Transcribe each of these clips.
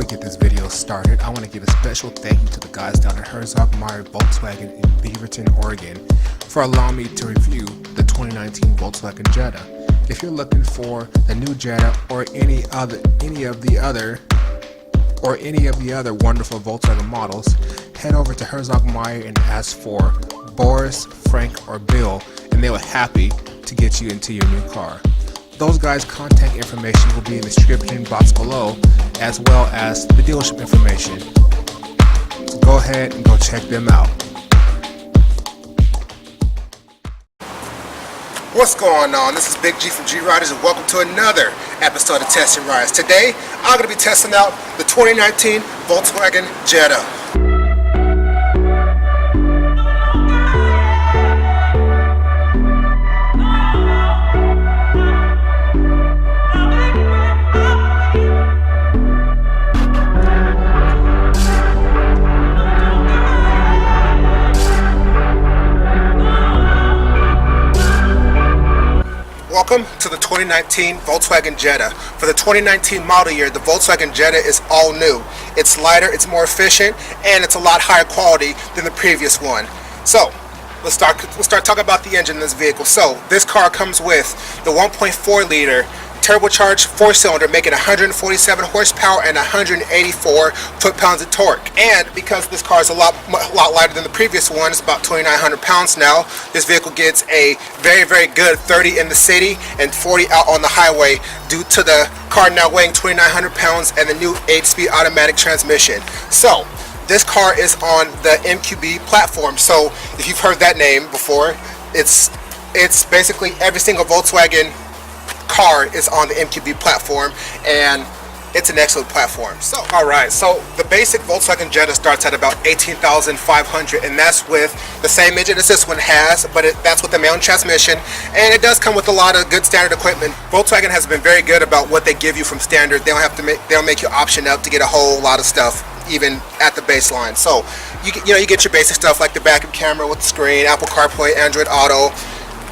get this video started, I want to give a special thank you to the guys down at Herzog-Meier Volkswagen in Beaverton, Oregon for allowing me to review the 2019 Volkswagen Jetta. If you're looking for the new Jetta or any of the other wonderful Volkswagen models, head over to Herzog-Meier and ask for Boris, Frank, or Bill, and they will happy to get you into your new car. Those guys' contact information will be in the description box below, as well as the dealership information. So go ahead and go check them out. What's going on? This is Big G from G Riders, and welcome to another episode of Testing Rides. Today, I'm going to be testing out the 2019 Volkswagen Jetta. Welcome to the 2019 Volkswagen Jetta. For the 2019 model year, the Volkswagen Jetta is all new. It's lighter, it's more efficient, and it's a lot higher quality than the previous one. So, let's start talking about the engine in this vehicle. So, this car comes with the 1.4 liter turbocharged 4-cylinder, making 147 horsepower and 184 foot-pounds of torque. And because this car is a lot lighter than the previous one, it's about 2,900 pounds now, this vehicle gets a very, very good 30 in the city and 40 out on the highway due to the car now weighing 2,900 pounds and the new 8-speed automatic transmission. So, this car is on the MQB platform. So, if you've heard that name before, it's basically every single Volkswagen car is on the MQB platform, and it's an excellent platform. So, alright, so the basic Volkswagen Jetta starts at about $18,500, and that's with the same engine as this one has, but that's with the manual transmission, and it does come with a lot of good standard equipment. Volkswagen has been very good about what they give you from standard. They don't make you option up to get a whole lot of stuff even at the baseline. So you get your basic stuff like the backup camera with the screen, Apple CarPlay, Android Auto.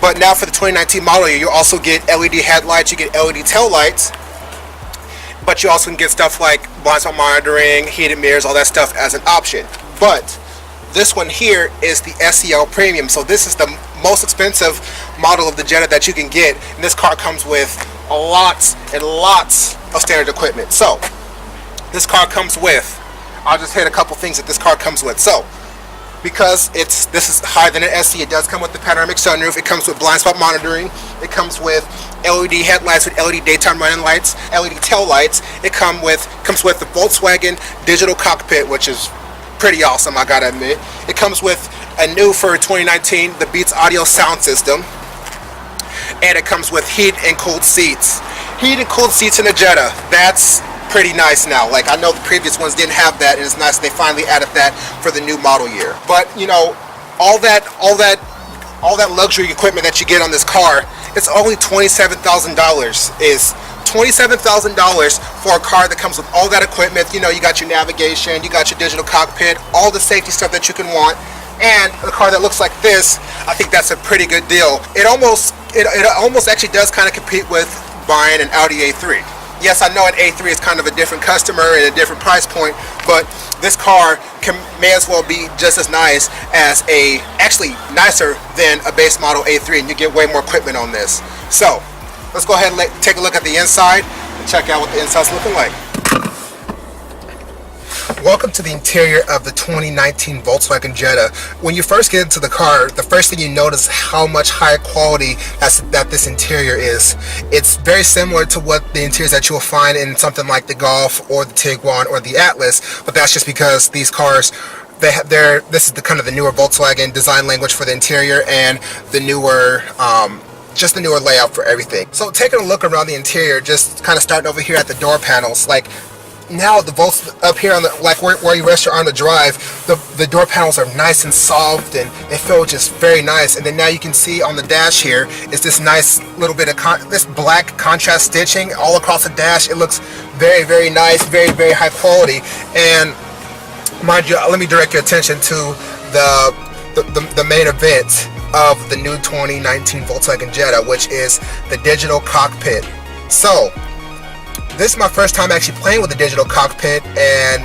But now for the 2019 model year, you also get LED headlights, you get LED tail lights, but you also can get stuff like blind spot monitoring, heated mirrors, all that stuff as an option. But this one here is the SEL Premium, so this is the most expensive model of the Jetta that you can get, and this car comes with lots and lots of standard equipment. So this car comes with, I'll just hit a couple things that this car comes with. So, because this is higher than an SE, it does come with the panoramic sunroof. It comes with blind spot monitoring. It comes with LED headlights with LED daytime running lights, LED tail lights. It comes with the Volkswagen digital cockpit, which is pretty awesome, I gotta admit. It comes with a new for 2019, the Beats audio sound system, and it comes with heat and cooled seats. Heat and cooled seats in the Jetta. That's pretty nice now. Like, I know the previous ones didn't have that, and it's nice they finally added that for the new model year. But you know, all that luxury equipment that you get on this car, it's only $27,000. Is $27,000 for a car that comes with all that equipment. You know, you got your navigation, you got your digital cockpit, all the safety stuff that you can want, and a car that looks like this. I think that's a pretty good deal. It almost actually does kind of compete with buying an Audi A3. Yes, I know an A3 is kind of a different customer and a different price point, but this car may as well be just as nice as actually nicer than a base model A3, and you get way more equipment on this. So, let's go ahead and take a look at the inside and check out what the inside's looking like. Welcome to the interior of the 2019 Volkswagen Jetta. When you first get into the car, the first thing you notice how much higher quality that this interior is. It's very similar to what the interiors that you'll find in something like the Golf or the Tiguan or the Atlas, but that's just because these cars, this is the kind of the newer Volkswagen design language for the interior, and the newer just the newer layout for everything. So taking a look around the interior, just kind of starting over here at the door panels, like now the Volts up here on the, like where you rest your arm to drive, the door panels are nice and soft, and they feel just very nice. And then now you can see on the dash here is this nice little bit of this black contrast stitching all across the dash. It looks very, very nice, very, very high quality. And mind you, let me direct your attention to the main event of the new 2019 Volkswagen Jetta, which is the digital cockpit. So This is my first time actually playing with the digital cockpit, and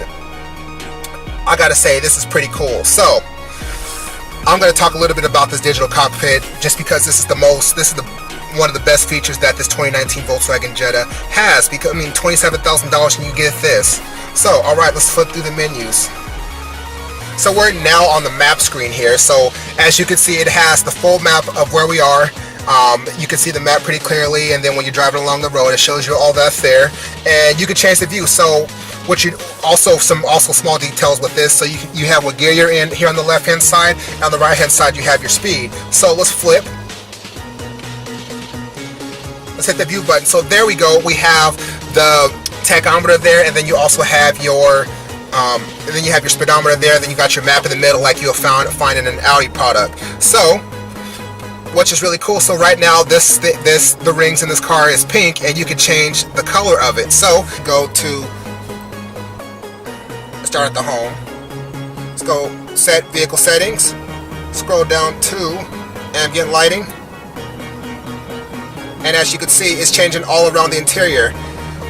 I gotta say, this is pretty cool. So I'm going to talk a little bit about this digital cockpit, just because this is one of the best features that this 2019 Volkswagen Jetta has. Because I mean, $27,000 and you get this. So all right, let's flip through the menus. So we're now on the map screen here. So as you can see, it has the full map of where we are. You can see the map pretty clearly, and then when you're driving along the road, it shows you all that's there, and you can change the view. So what you also small details with this. So you have what gear you're in here on the left hand side, and on the right hand side you have your speed. So let's flip. Let's hit the view button. So there we go. We have the tachometer there, and then you also have your speedometer there. Then you got your map in the middle, like you'll find in an Audi product. So, which is really cool. So right now, the rings in this car is pink, and you can change the color of it. So go to start at the home. Let's go set vehicle settings. Scroll down to ambient lighting. And as you can see, it's changing all around the interior.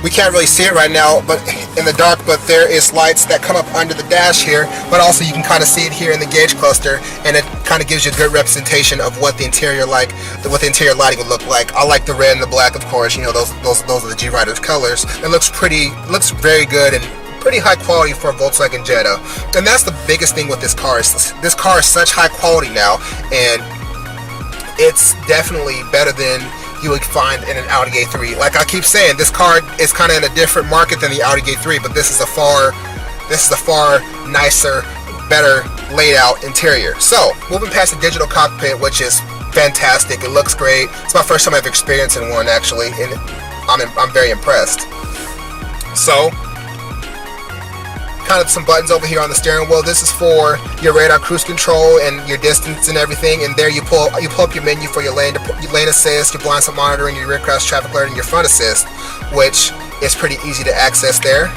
We can't really see it right now, but in the dark, but there is lights that come up under the dash here, but also you can kind of see it here in the gauge cluster, and it kind of gives you a good representation of what the interior what the interior lighting would look like. I like the red and the black, of course. You know, those are the G-Rider's colors. It looks very good and pretty high quality for a Volkswagen Jetta. And that's the biggest thing with this car. This car is such high quality now, and it's definitely better than you would find in an Audi A3. Like I keep saying, this car is kind of in a different market than the Audi A3, but this is a far nicer, better laid out interior. So moving past the digital cockpit, which is fantastic. It looks great. It's my first time I've experienced in one, actually, and I'm very impressed. So kind of some buttons over here on the steering wheel. This is for your radar cruise control and your distance and everything. And there you pull up your menu for your lane assist, your blind spot monitoring, your rear cross traffic alert, and your front assist, which is pretty easy to access there.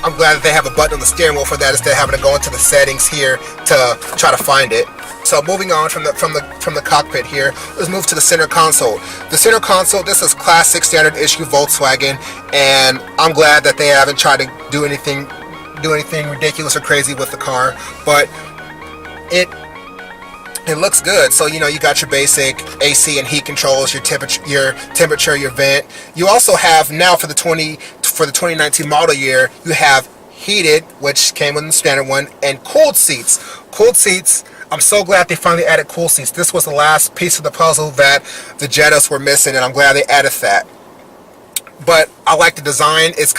I'm glad that they have a button on the steering wheel for that instead of having to go into the settings here to try to find it. So moving on from the cockpit here, let's move to the center console. The center console, this is classic standard issue Volkswagen, and I'm glad that they haven't tried to do anything ridiculous or crazy with the car, but it looks good. So you know, you got your basic AC and heat controls, your temperature, your vent. You also have now for the 2019 model year, you have heated, which came with the standard one, and cooled seats. Cooled seats. I'm so glad they finally added cool seats. This was the last piece of the puzzle that the Jettas were missing, and I'm glad they added that. But I like the design. It's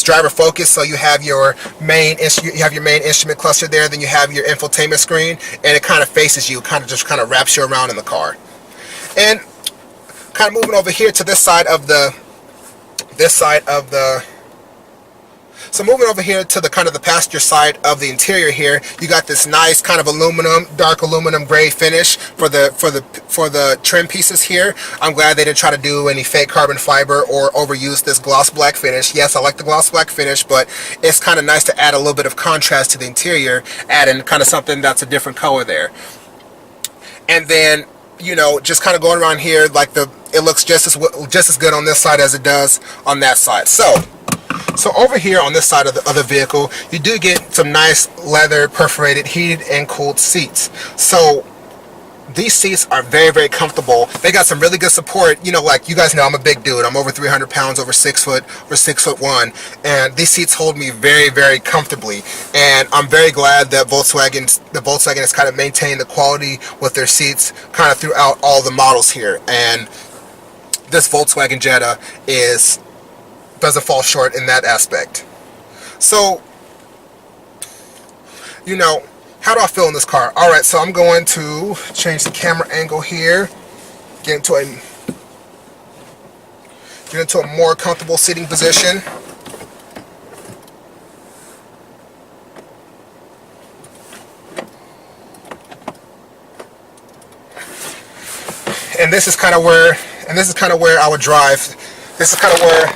driver focused, so you have your main instrument cluster there, then you have your infotainment screen, and it kind of faces you, just wraps you around in the car. And kind of moving over here to this side of the So moving over here to the the passenger side of the interior here, you got this nice kind of dark aluminum gray finish for the trim pieces here. I'm glad they didn't try to do any fake carbon fiber or overuse this gloss black finish. Yes, I like the gloss black finish, but it's kind of nice to add a little bit of contrast to the interior, adding kind of something that's a different color there. And then, you know, just kind of going around here, like it looks just as good on this side as it does on that side. So over here on this side of the vehicle, you do get some nice leather perforated heated and cooled seats. So these seats are very, very comfortable. They got some really good support. You know, like you guys know, I'm a big dude. I'm over 300 pounds, over 6 foot, or 6'1", and these seats hold me very, very comfortably. And I'm very glad that Volkswagen has kind of maintained the quality with their seats kind of throughout all the models here. And this Volkswagen Jetta doesn't fall short in that aspect. So, you know, how do I feel in this car? Alright, so I'm going to change the camera angle here, get into a more comfortable sitting position. And this is kind of where I would drive. This is kind of where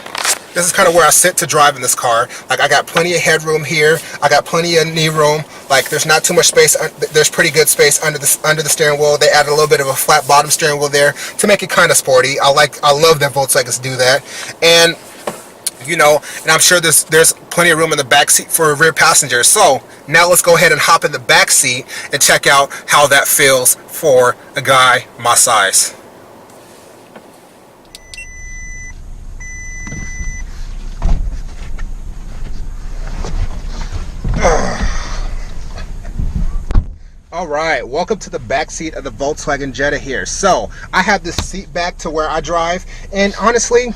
This is kind of where I sit to drive in this car. Like, I got plenty of headroom here. I got plenty of knee room. Like, there's not too much space. There's pretty good space under the steering wheel. They added a little bit of a flat bottom steering wheel there to make it kind of sporty. I love that Volkswagens do that. And you know, and I'm sure there's plenty of room in the back seat for rear passengers. So now let's go ahead and hop in the back seat and check out how that feels for a guy my size. Alright, welcome to the back seat of the Volkswagen Jetta here. So, I have this seat back to where I drive, and honestly,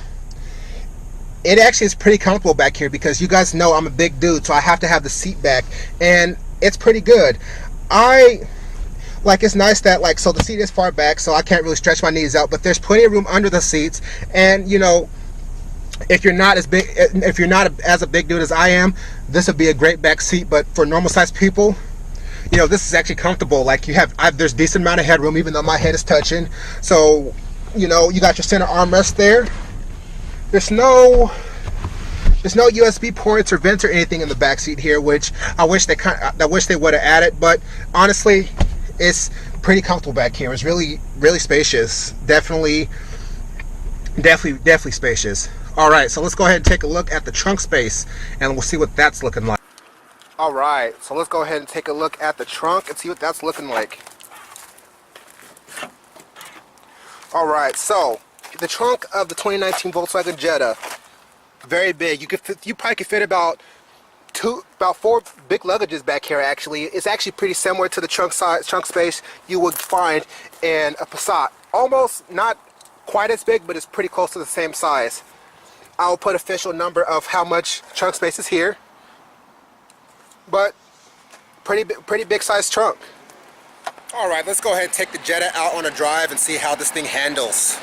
it actually is pretty comfortable back here because you guys know I'm a big dude, so I have to have the seat back, and it's pretty good. It's nice that, so the seat is far back, so I can't really stretch my knees out, but there's plenty of room under the seats, and, you know, if you're not as big a big dude as I am, this would be a great back seat, but for normal sized people, you know, this is actually comfortable. Like, there's decent amount of headroom, even though my head is touching. So, you know, you got your center armrest there. There's no USB ports or vents or anything in the back seat here, which I wish they would have added. But honestly, it's pretty comfortable back here. It's really spacious. Definitely spacious. All right, so let's go ahead and take a look at the trunk space, and we'll see what that's looking like. All right, so let's go ahead and take a look at the trunk and see what that's looking like. All right, so the trunk of the 2019 Volkswagen Jetta, very big. You probably could fit about 4 big luggages back here. Actually, it's actually pretty similar to the trunk space you would find in a Passat. Almost not quite as big, but it's pretty close to the same size. I'll put official number of how much trunk space is here, but pretty big size trunk. All right, let's go ahead and take the Jetta out on a drive and see how this thing handles.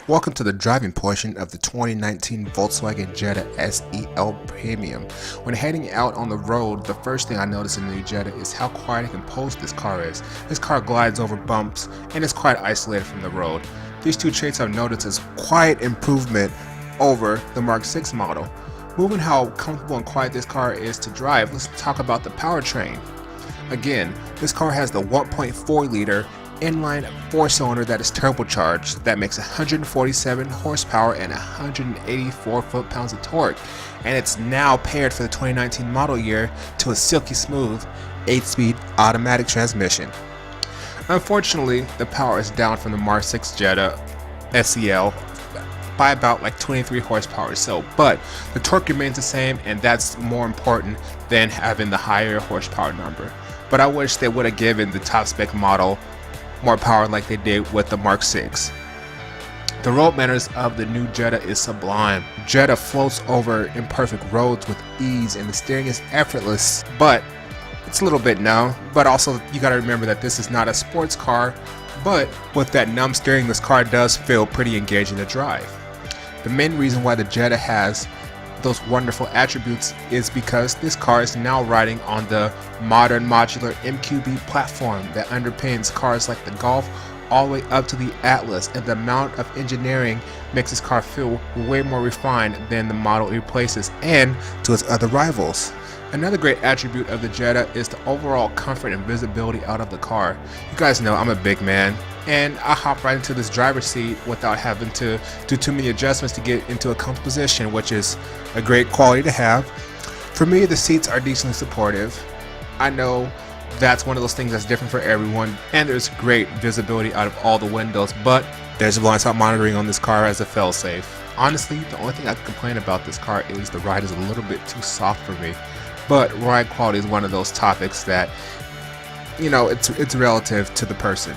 Welcome to the driving portion of the 2019 Volkswagen Jetta SEL Premium. When heading out on the road, the first thing I notice in the new Jetta is how quiet and composed this car is. This car glides over bumps and is quite isolated from the road. These two traits I've noticed as quiet improvement over the Mark 6 model. Moving how comfortable and quiet this car is to drive, let's talk about the powertrain. Again, this car has the 1.4 liter inline 4-cylinder that is turbocharged that makes 147 horsepower and 184 foot-pounds of torque, and it's now paired for the 2019 model year to a silky smooth 8-speed automatic transmission. Unfortunately, the power is down from the Mark 6 Jetta SEL by about 23 horsepower or so, but the torque remains the same, and that's more important than having the higher horsepower number. But I wish they would have given the top spec model more power like they did with the Mark 6. The road manners of the new Jetta is sublime. Jetta floats over imperfect roads with ease, and the steering is effortless, but it's a little bit numb. But also, you gotta remember that this is not a sports car, but with that numb steering, this car does feel pretty engaging to drive. The main reason why the Jetta has those wonderful attributes is because this car is now riding on the modern modular MQB platform that underpins cars like the Golf all the way up to the Atlas, and the amount of engineering makes this car feel way more refined than the model it replaces and to its other rivals. Another great attribute of the Jetta is the overall comfort and visibility out of the car. You guys know I'm a big man, and I hop right into this driver's seat without having to do too many adjustments to get into a comfortable position, which is a great quality to have. For me, the seats are decently supportive. I know that's one of those things that's different for everyone, and there's great visibility out of all the windows, but there's blind spot monitoring on this car as a failsafe. Honestly, the only thing I can complain about this car is the ride is a little bit too soft for me. But ride quality is one of those topics that, you know, it's relative to the person.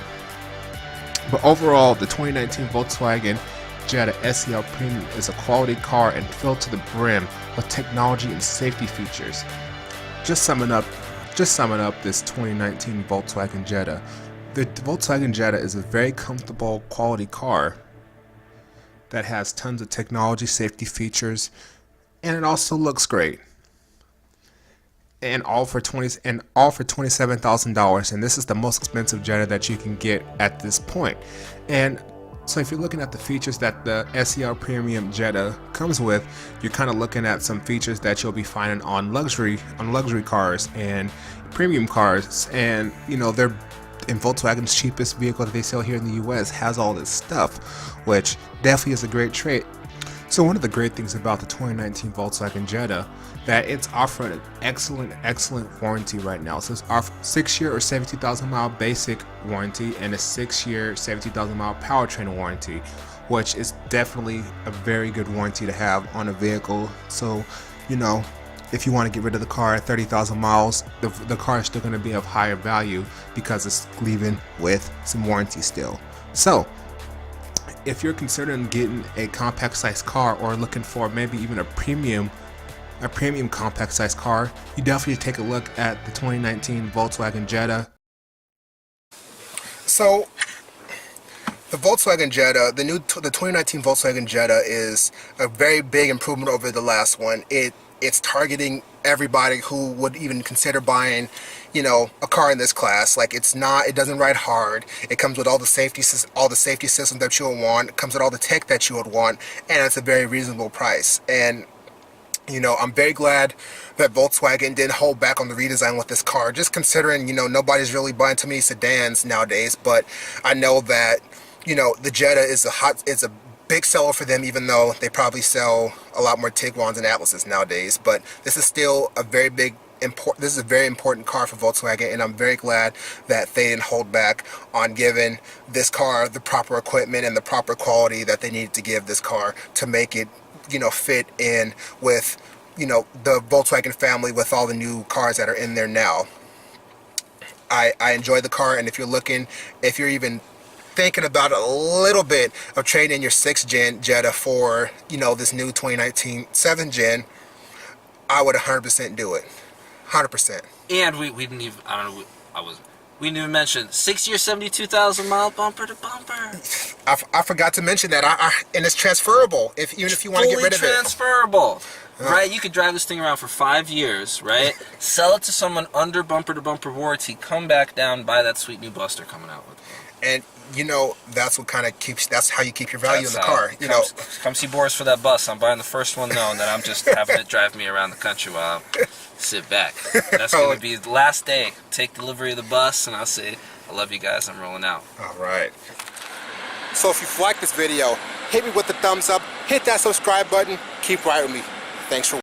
But overall, the 2019 Volkswagen Jetta SEL Premium is a quality car and filled to the brim with technology and safety features. Just summing up this 2019 Volkswagen Jetta. The Volkswagen Jetta is a very comfortable quality car that has tons of technology, safety features, and it also looks great. And all for $27,000, and this is the most expensive Jetta that you can get at this point. And So if you're looking at the features that the SEL Premium Jetta comes with, you're kind of looking at some features that you'll be finding on luxury cars and premium cars, and you know, they're in Volkswagen's cheapest vehicle that they sell here in the US has all this stuff, which definitely is a great trait. So one of the great things about the 2019 Volkswagen Jetta, that it's offering an excellent warranty right now. So it's offering 6-year or 72,000 mile basic warranty and a 6-year 72,000 mile powertrain warranty, which is definitely a very good warranty to have on a vehicle. So, you know, if you want to get rid of the car at 30,000 miles, the car is still going to be of higher value because it's leaving with some warranty still. So if you're considering getting a compact size car or looking for maybe even a premium compact size car, you definitely take a look at the 2019 Volkswagen Jetta. So the Volkswagen Jetta, the 2019 Volkswagen Jetta is a very big improvement over the last one. It's targeting everybody who would even consider buying, you know, a car in this class. Like, it doesn't ride hard. It comes with all the safety systems that you would want. It comes with all the tech that you would want, and it's a very reasonable price. And you know, I'm very glad that Volkswagen didn't hold back on the redesign with this car, just considering, you know, nobody's really buying too many sedans nowadays. But I know that, you know, the Jetta is a big seller for them, even though they probably sell a lot more Tiguans and Atlases nowadays. But this is still a very this is a very important car for Volkswagen, and I'm very glad that they didn't hold back on giving this car the proper equipment and the proper quality that they needed to give this car to make it, you know, fit in with, you know, the Volkswagen family with all the new cars that are in there now. I enjoy the car, and if you're even thinking about a little bit of trading in your 6th gen Jetta for, you know, this new 2019 7th gen, I would 100% do it. 100%. And we didn't even, I don't know, we didn't even mention 6-year 72,000 mile bumper to bumper. I forgot to mention that. And it's transferable even if you want to get rid of it. Fully transferable. Right, you could drive this thing around for 5 years, right? Sell it to someone under bumper to bumper warranty, come back down, buy that sweet new Buster coming out with it. And you know, that's how you keep your value in the car. You know, come see Boris for that bus. I'm buying the first one though, and then I'm just having it drive me around the country while I sit back. That's gonna be the last day. Take delivery of the bus, and I'll say, I love you guys. I'm rolling out. All right. So if you've liked this video, hit me with the thumbs up, hit that subscribe button, keep riding with me. Thanks for